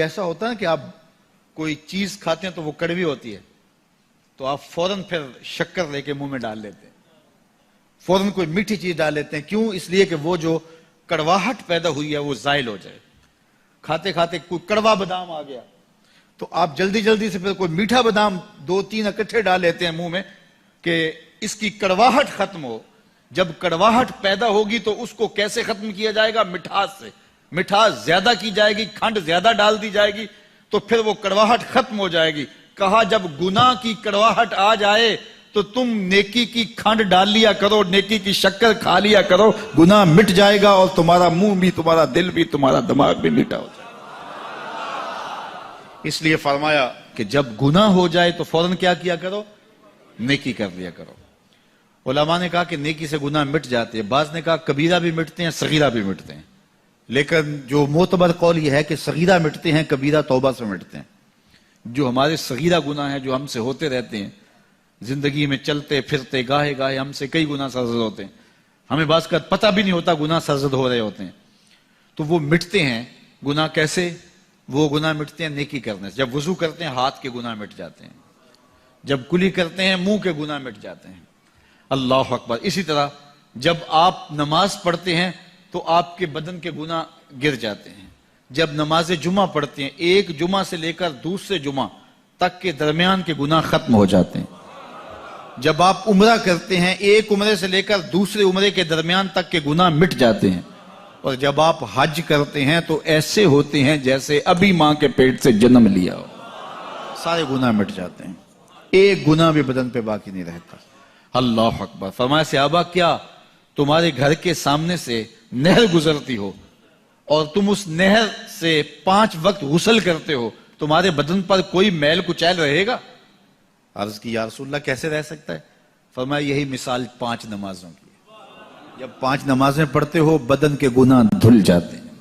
ایسا ہوتا ہے کہ آپ کوئی چیز کھاتے ہیں تو وہ کڑوی ہوتی ہے تو آپ فوراً پھر شکر لے کے منہ میں ڈال لیتے ہیں، فوراً کوئی میٹھی چیز ڈال لیتے ہیں. کیوں؟ اس لیے کہ وہ جو کڑواہٹ پیدا ہوئی ہے وہ زائل ہو جائے. کھاتے کھاتے کوئی کڑوا بادام آ گیا تو آپ جلدی جلدی سے پھر کوئی میٹھا بادام 2-3 اکٹھے ڈال لیتے ہیں منہ میں کہ اس کی کڑواہٹ ختم ہو. جب کڑواہٹ پیدا ہوگی تو اس کو کیسے ختم کیا جائے گا؟ مٹھاس سے. مٹھاس زیادہ کی جائے گی، کھنڈ زیادہ ڈال دی جائے گی تو پھر وہ کڑواہٹ ختم ہو جائے گی. کہا جب گناہ کی کڑواہٹ آ جائے تو تم نیکی کی کھنڈ ڈال لیا کرو، نیکی کی شکر کھا لیا کرو، گناہ مٹ جائے گا اور تمہارا منہ بھی، تمہارا دل بھی، تمہارا دماغ بھی میٹھا ہو جائے گا. اس لیے فرمایا کہ جب گناہ ہو جائے تو فوراً کیا کیا کرو؟ نیکی کر لیا کرو. علماء نے کہا کہ نیکی سے گناہ مٹ جاتے ہیں. بعض نے کہا کبیرہ بھی مٹتے ہیں، صغیرہ بھی مٹتے ہیں، لیکن جو معتبر قول یہ ہے کہ صغیرہ مٹتے ہیں، کبیرہ توبہ سے مٹتے ہیں. جو ہمارے صغیرہ گناہ ہیں جو ہم سے ہوتے رہتے ہیں زندگی میں، چلتے پھرتے گاہے گاہے ہم سے کئی گناہ سرزد ہوتے ہیں، ہمیں بعض کا پتہ بھی نہیں ہوتا گناہ سرزد ہو رہے ہوتے ہیں، تو وہ مٹتے ہیں. گناہ کیسے؟ وہ گناہ مٹتے ہیں نیکی کرنے سے. جب وضو کرتے ہیں ہاتھ کے گناہ مٹ جاتے ہیں، جب کلی کرتے ہیں منہ کے گناہ مٹ جاتے ہیں. اللہ اکبر. اسی طرح جب آپ نماز پڑھتے ہیں تو آپ کے بدن کے گناہ گر جاتے ہیں. جب نماز جمعہ پڑھتے ہیں، ایک جمعہ سے لے کر دوسرے جمعہ تک کے درمیان کے گناہ ختم ہو جاتے ہیں. جب آپ عمرہ کرتے ہیں، ایک عمرے سے لے کر دوسرے عمرے کے درمیان تک کے گناہ مٹ جاتے ہیں. اور جب آپ حج کرتے ہیں تو ایسے ہوتے ہیں جیسے ابھی ماں کے پیٹ سے جنم لیا ہو. سارے گناہ مٹ جاتے ہیں، ایک گناہ بھی بدن پہ باقی نہیں رہتا. اللہ اکبر. فرمایا صحابہ کیا تمہارے گھر کے سامنے سے نہر گزرتی ہو اور تم اس نہر سے 5 وقت غسل کرتے ہو، تمہارے بدن پر کوئی میل کچیل رہے گا؟ عرض کی یا رسول اللہ کیسے رہ سکتا ہے؟ فرمایا یہی مثال 5 نمازوں کی. جب 5 نمازیں پڑھتے ہو بدن کے گناہ دھل جاتے ہیں.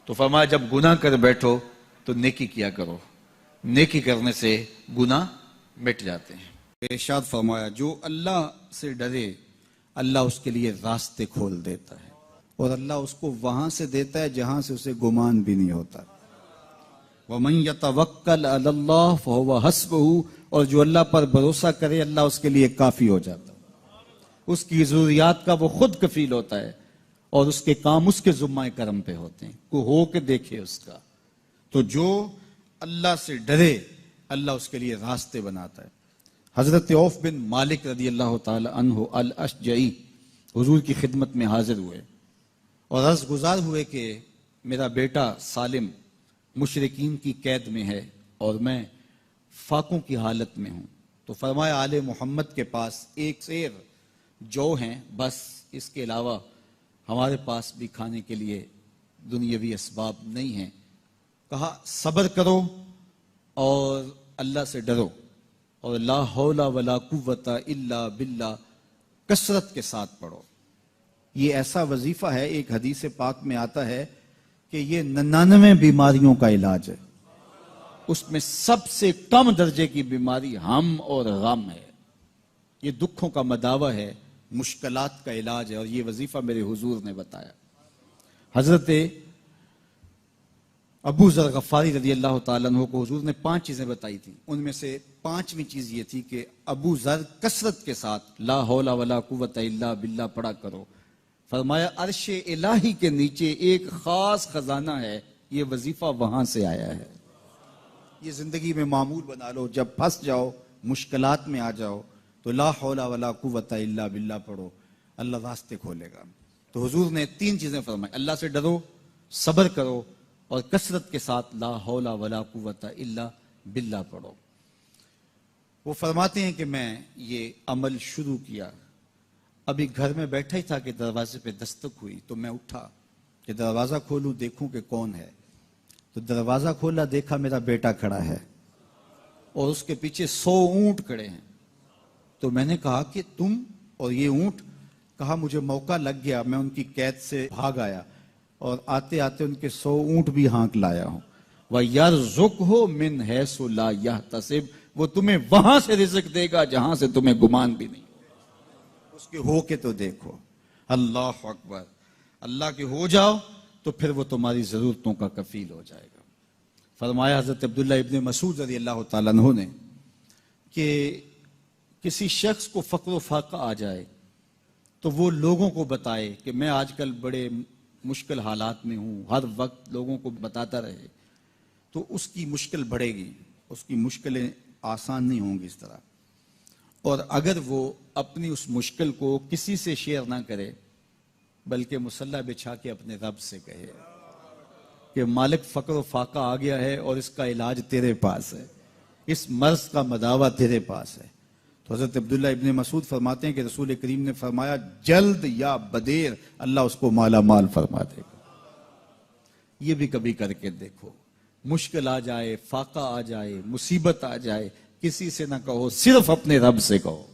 تو فرمایا جب گناہ کر بیٹھو تو نیکی کیا کرو، نیکی کرنے سے گناہ مٹ جاتے ہیں. ارشاد فرمایا جو اللہ سے ڈرے اللہ اس کے لیے راستے کھول دیتا ہے اور اللہ اس کو وہاں سے دیتا ہے جہاں سے اسے گمان بھی نہیں ہوتا. وَمَن يَتَوَكَّلْ عَلَى اللَّهِ فَهُوَ حَسْبُهُ. اور جو اللہ پر بھروسہ کرے اللہ اس کے لیے کافی ہو جاتا ہے. اس کی ضروریات کا وہ خود کفیل ہوتا ہے اور اس کے کام اس کے ذمہ کرم پہ ہوتے ہیں. کو ہو کے دیکھے اس کا. تو جو اللہ سے ڈرے اللہ اس کے لیے راستے بناتا ہے. حضرت عوف بن مالک رضی اللہ تعالی عنہ الاشجعی حضور کی خدمت میں حاضر ہوئے اور عرض گزار ہوئے کہ میرا بیٹا سالم مشرکین کی قید میں ہے اور میں فاقوں کی حالت میں ہوں. تو فرمایا آل محمد کے پاس ایک سیر جو ہیں بس، اس کے علاوہ ہمارے پاس بھی کھانے کے لیے دنیاوی اسباب نہیں ہیں. کہا صبر کرو اور اللہ سے ڈرو اور لا حول ولا قوت الا باللہ کثرت کے ساتھ پڑھو. یہ ایسا وظیفہ ہے، ایک حدیث پاک میں آتا ہے کہ یہ 99 بیماریوں کا علاج ہے. اس میں سب سے کم درجے کی بیماری ہم اور غم ہے. یہ دکھوں کا مداوع ہے، مشکلات کا علاج ہے اور یہ وظیفہ میرے حضور نے بتایا. حضرت ابو ذر غفاری رضی اللہ تعالیٰ عنہ کو حضور نے 5 چیزیں بتائی تھیں. ان میں سے 5ویں چیز یہ تھی کہ ابو ذر کثرت کے ساتھ لا حول ولا قوت الا باللہ پڑھا کرو. فرمایا عرش الہی کے نیچے ایک خاص خزانہ ہے، یہ وظیفہ وہاں سے آیا ہے. یہ زندگی میں معمول بنا لو. جب پھنس جاؤ، مشکلات میں آ جاؤ تو لا حول ولا قوت الا باللہ پڑھو، اللہ راستے کھولے گا. تو حضور نے 3 چیزیں فرمائی، اللہ سے ڈرو، صبر کرو اور کثرت کے ساتھ لا حول ولا قوت الا باللہ پڑھو. وہ فرماتے ہیں کہ میں یہ عمل شروع کیا، ابھی گھر میں بیٹھا ہی تھا کہ دروازے پہ دستک ہوئی تو میں اٹھا کہ دروازہ کھولوں دیکھوں کہ کون ہے. تو دروازہ کھولا، دیکھا میرا بیٹا کھڑا ہے اور اس کے پیچھے 100 اونٹ کھڑے ہیں. تو میں نے کہا کہ تم اور یہ اونٹ؟ کہا مجھے موقع لگ گیا، میں ان کی قید سے بھاگ آیا اور آتے آتے ان کے 100 اونٹ بھی ہانک لایا ہوں. وَيَرْزُقْهُ مِنْ حَيْثُ لَا يَحْتَسِبُ. وہ تمہیں وہاں سے رزق دے گا جہاں سے تمہیں گمان بھی نہیں. اس کے ہو کے تو دیکھو. اللہ اکبر. اللہ کے ہو جاؤ تو پھر وہ تمہاری ضرورتوں کا کفیل ہو جائے گا. فرمایا حضرت عبداللہ ابن مسعود رضی اللہ تعالیٰ عنہ نے کہ کسی شخص کو فقر و فاقہ آ جائے تو وہ لوگوں کو بتائے کہ میں آج کل بڑے مشکل حالات میں ہوں، ہر وقت لوگوں کو بتاتا رہے تو اس کی مشکل بڑھے گی، اس کی مشکلیں آسان نہیں ہوں گی اس طرح. اور اگر وہ اپنی اس مشکل کو کسی سے شیئر نہ کرے بلکہ مصلی بچھا کے اپنے رب سے کہے کہ مالک فقر و فاقہ آ گیا ہے اور اس کا علاج تیرے پاس ہے، اس مرض کا مداوع تیرے پاس ہے. تو حضرت عبداللہ ابن مسعود فرماتے ہیں کہ رسول کریم نے فرمایا جلد یا بدیر اللہ اس کو مالا مال فرما دے گا. یہ بھی کبھی کر کے دیکھو، مشکل آ جائے، فاقہ آ جائے، مصیبت آ جائے، کسی سے نہ کہو، صرف اپنے رب سے کہو،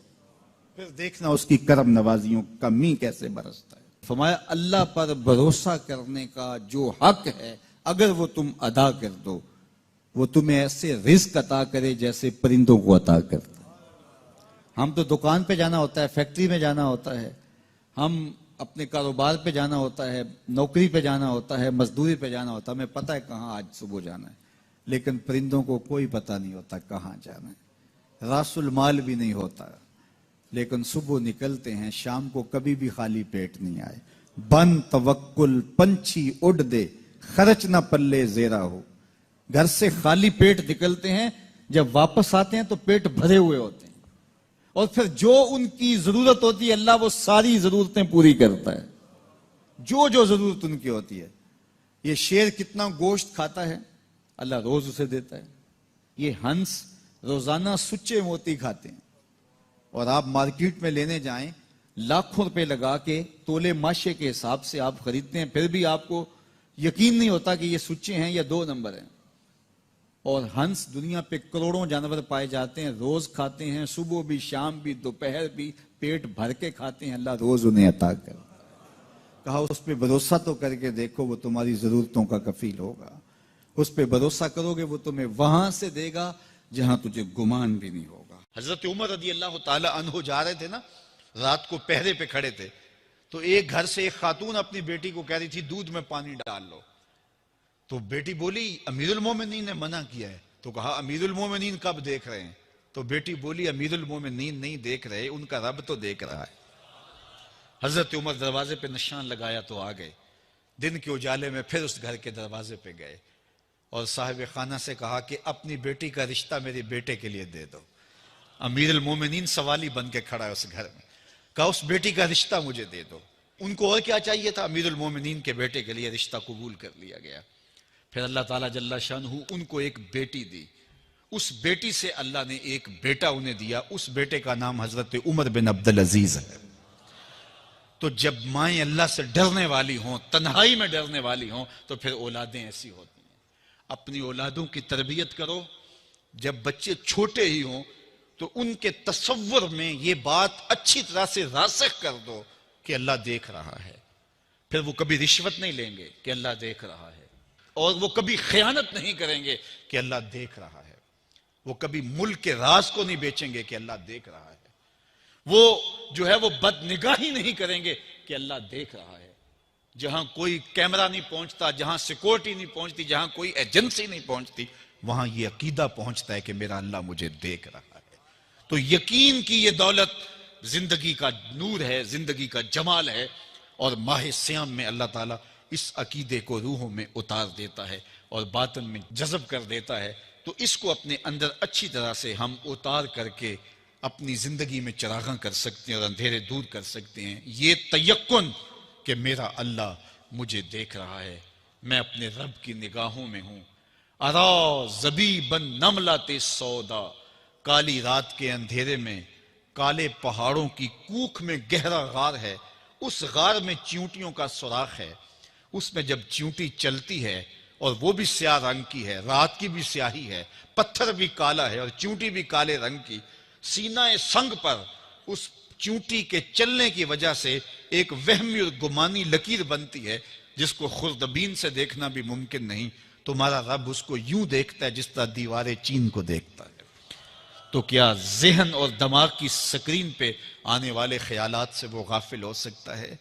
پھر دیکھنا اس کی کرم نوازیوں کا می کیسے برستا ہے. فرمایا اللہ پر بھروسہ کرنے کا جو حق ہے اگر وہ تم ادا کر دو وہ تمہیں ایسے رزق عطا کرے جیسے پرندوں کو عطا کرتا ہے. ہم تو دکان پہ جانا ہوتا ہے، فیکٹری میں جانا ہوتا ہے، ہم اپنے کاروبار پہ جانا ہوتا ہے، نوکری پہ جانا ہوتا ہے، مزدوری پہ جانا ہوتا ہے، ہمیں پتہ ہے کہاں آج صبح جانا ہے. لیکن پرندوں کو کوئی پتہ نہیں ہوتا کہاں جانا ہے، راس المال بھی نہیں ہوتا، لیکن صبح نکلتے ہیں، شام کو کبھی بھی خالی پیٹ نہیں آئے. بن توکل پنچھی اڑ دے خرچ نہ پلے زیرا ہو. گھر سے خالی پیٹ نکلتے ہیں، جب واپس آتے ہیں تو پیٹ بھرے ہوئے ہوتے ہیں، اور پھر جو ان کی ضرورت ہوتی ہے اللہ وہ ساری ضرورتیں پوری کرتا ہے، جو ضرورت ان کی ہوتی ہے. یہ شیر کتنا گوشت کھاتا ہے اللہ روز اسے دیتا ہے. یہ ہنس روزانہ سچے موتی کھاتے ہیں، اور آپ مارکیٹ میں لینے جائیں لاکھوں روپے لگا کے تولے ماشے کے حساب سے آپ خریدتے ہیں، پھر بھی آپ کو یقین نہیں ہوتا کہ یہ سچے ہیں یا 2 نمبر ہیں. اور ہنس دنیا پہ کروڑوں جانور پائے جاتے ہیں، روز کھاتے ہیں، صبح بھی شام بھی دوپہر بھی پیٹ بھر کے کھاتے ہیں، اللہ روز انہیں عطا کر. کہا اس پہ بھروسہ تو کر کے دیکھو، وہ تمہاری ضرورتوں کا کفیل ہوگا. اس پہ بھروسہ کرو گے وہ تمہیں وہاں سے دے گا جہاں تجھے گمان بھی نہیں ہوگا. حضرت عمر رضی اللہ تعالی عنہ جا رہے تھے نا، رات کو پہرے پہ کھڑے تھے، تو ایک گھر سے ایک خاتون اپنی بیٹی کو کہہ رہی تھی دودھ میں پانی ڈال لو. تو بیٹی بولی امیر المومنین نے منع کیا ہے. تو کہا امیر المومنین کب دیکھ رہے ہیں؟ تو بیٹی بولی امیر المومنین نہیں دیکھ رہے، ان کا رب تو دیکھ رہا ہے. حضرت عمر دروازے پہ نشان لگایا تو آ گئے. دن کے اجالے میں پھر اس گھر کے دروازے پہ گئے اور صاحب خانہ سے کہا کہ اپنی بیٹی کا رشتہ میرے بیٹے کے لیے دے دو. امیر المومنین سوالی بن کے کھڑا ہے اس گھر میں. کہا اس بیٹی کا رشتہ مجھے دے دو. ان کو اور کیا چاہیے تھا؟ امیر المومنین کے بیٹے کے لیے رشتہ قبول کر لیا گیا. پھر اللہ تعالیٰ جل شانہ ان کو ایک بیٹی دی، اس بیٹی سے اللہ نے ایک بیٹا انہیں دیا، اس بیٹے کا نام حضرت عمر بن عبدالعزیز ہے. تو جب مائیں اللہ سے ڈرنے والی ہوں، تنہائی میں ڈرنے والی ہوں، تو پھر اولادیں ایسی ہوتی ہیں. اپنی اولادوں کی تربیت کرو، جب بچے چھوٹے ہی ہوں تو ان کے تصور میں یہ بات اچھی طرح سے راسخ کر دو کہ اللہ دیکھ رہا ہے. پھر وہ کبھی رشوت نہیں لیں گے کہ اللہ دیکھ رہا ہے، اور وہ کبھی خیانت نہیں کریں گے کہ اللہ دیکھ رہا ہے. وہ کبھی ملک کے راز کو نہیں بیچیں گے کہ اللہ دیکھ رہا ہے. وہ جو ہے وہ بد نگاہی نہیں کریں گے کہ اللہ دیکھ رہا ہے. جہاں کوئی کیمرہ نہیں پہنچتا، جہاں سیکورٹی نہیں پہنچتی، جہاں کوئی ایجنسی نہیں پہنچتی، وہاں یہ عقیدہ پہنچتا ہے کہ میرا اللہ مجھے دیکھ رہا ہے. تو یقین کی یہ دولت زندگی کا نور ہے، زندگی کا جمال ہے، اور ماہ سیام میں اللہ تعالیٰ اس عقیدے کو روحوں میں اتار دیتا ہے اور باطن میں جذب کر دیتا ہے. تو اس کو اپنے اندر اچھی طرح سے ہم اتار کر کے اپنی زندگی میں چراغاں کر سکتے ہیں اور اندھیرے دور کر سکتے ہیں. یہ تیقن کہ میرا اللہ مجھے دیکھ رہا ہے، میں اپنے رب کی نگاہوں میں ہوں. ارا زبیبن نملۃ سودا، کالی رات کے اندھیرے میں کالے پہاڑوں کی کوکھ میں گہرا غار ہے. اس غار میں چیونٹیوں کا سوراخ ہے. اس میں جب چیونٹی چلتی ہے اور وہ بھی سیاہ رنگ کی ہے، رات کی بھی سیاہی ہے، پتھر بھی کالا ہے اور چیونٹی بھی کالے رنگ کی، سینہ سنگ پر اس چیونٹی کے چلنے کی وجہ سے ایک وہمی اور گمانی لکیر بنتی ہے جس کو خوردبین سے دیکھنا بھی ممکن نہیں. تمہارا رب اس کو یوں دیکھتا ہے جس طرح دیوار چین کو دیکھتا ہے. تو کیا ذہن اور دماغ کی سکرین پہ آنے والے خیالات سے وہ غافل ہو سکتا ہے؟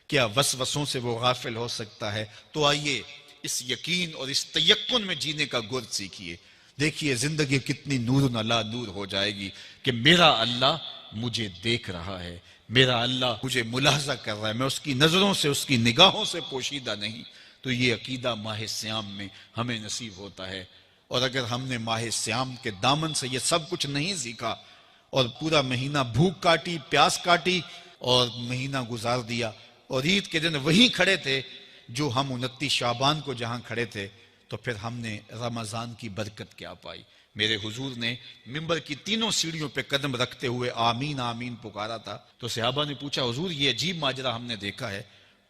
کیا وسوسوں سے وہ غافل ہو سکتا ہے؟ تو آئیے اس یقین اور اس تیقن میں جینے کا گر سیکھیے. دیکھیے زندگی کتنی نور علی نور ہو جائے گی کہ میرا اللہ مجھے دیکھ رہا ہے، میرا اللہ مجھے ملاحظہ کر رہا ہے، میں اس کی نظروں سے، اس کی نگاہوں سے پوشیدہ نہیں. تو یہ عقیدہ ماہ سیام میں ہمیں نصیب ہوتا ہے. اور اگر ہم نے ماہ سیام کے دامن سے یہ سب کچھ نہیں سیکھا اور پورا مہینہ بھوک کاٹی، پیاس کاٹی اور مہینہ گزار دیا، اور عید کے دن وہیں کھڑے تھے جو ہم 29 شعبان کو جہاں کھڑے تھے، تو پھر ہم نے رمضان کی برکت کیا پائی؟ میرے حضور نے منبر کی تینوں سیڑھیوں پہ قدم رکھتے ہوئے آمین آمین پکارا تھا. تو صحابہ نے پوچھا حضور یہ عجیب ماجرا ہم نے دیکھا ہے،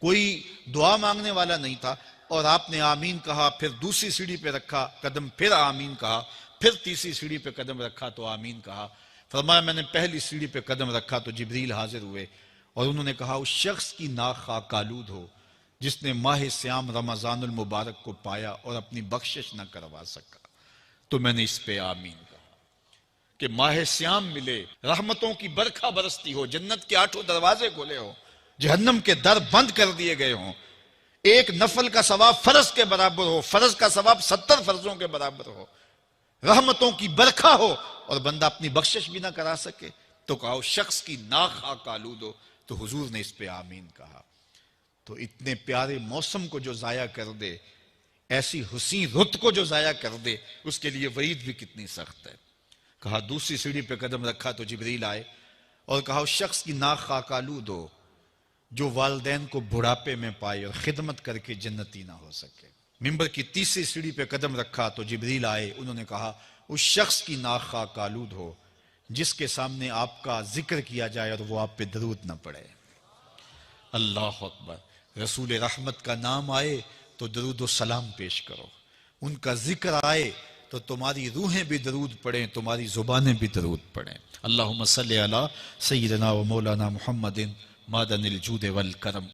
کوئی دعا مانگنے والا نہیں تھا اور آپ نے آمین کہا، پھر دوسری سیڑھی پہ رکھا قدم، پھر آمین کہا، پھر تیسری سیڑھی پہ قدم رکھا تو آمین کہا. فرمایا میں نے پہلی سیڑھی پہ قدم رکھا تو جبریل حاضر ہوئے اور انہوں نے کہا اس شخص کی ناک خاک آلود ہو جس نے ماہ سیام رمضان المبارک کو پایا اور اپنی بخشش نہ کروا سکا. تو میں نے اس پہ آمین کہا کہ ماہ سیام ملے، رحمتوں کی برکھا برستی ہو، جنت کے 8 دروازے کھلے ہو، جہنم کے در بند کر دیے گئے ہوں، ایک نفل کا ثواب فرض کے برابر ہو، فرض کا ثواب 70 فرضوں کے برابر ہو، رحمتوں کی برکھا ہو اور بندہ اپنی بخشش بھی نہ کرا سکے، تو کہا اس شخص کی ناک خاک آلود ہو. تو حضور نے اس پہ آمین کہا. تو اتنے پیارے موسم کو جو ضائع کر دے، ایسی حسین رت کو جو ضائع کر دے، اس کے لیے وعید بھی کتنی سخت ہے. کہا دوسری سیڑھی پہ قدم رکھا تو جبریل آئے اور کہا اس شخص کی ناک خاک آلود ہو جو والدین کو بڑھاپے میں پائے اور خدمت کر کے جنتی نہ ہو سکے. منبر کی تیسری سیڑھی پہ قدم رکھا تو جبریل آئے، انہوں نے کہا اس شخص کی ناک خاک آلود ہو جس کے سامنے آپ کا ذکر کیا جائے اور وہ آپ پہ درود نہ پڑے. اللہ اکبر. رسول رحمت کا نام آئے تو درود و سلام پیش کرو، ان کا ذکر آئے تو تمہاری روحیں بھی درود پڑھیں، تمہاری زبانیں بھی درود پڑھیں. اللہم صلی علی سیدنا و مولانا محمد معدن الجود والکرم.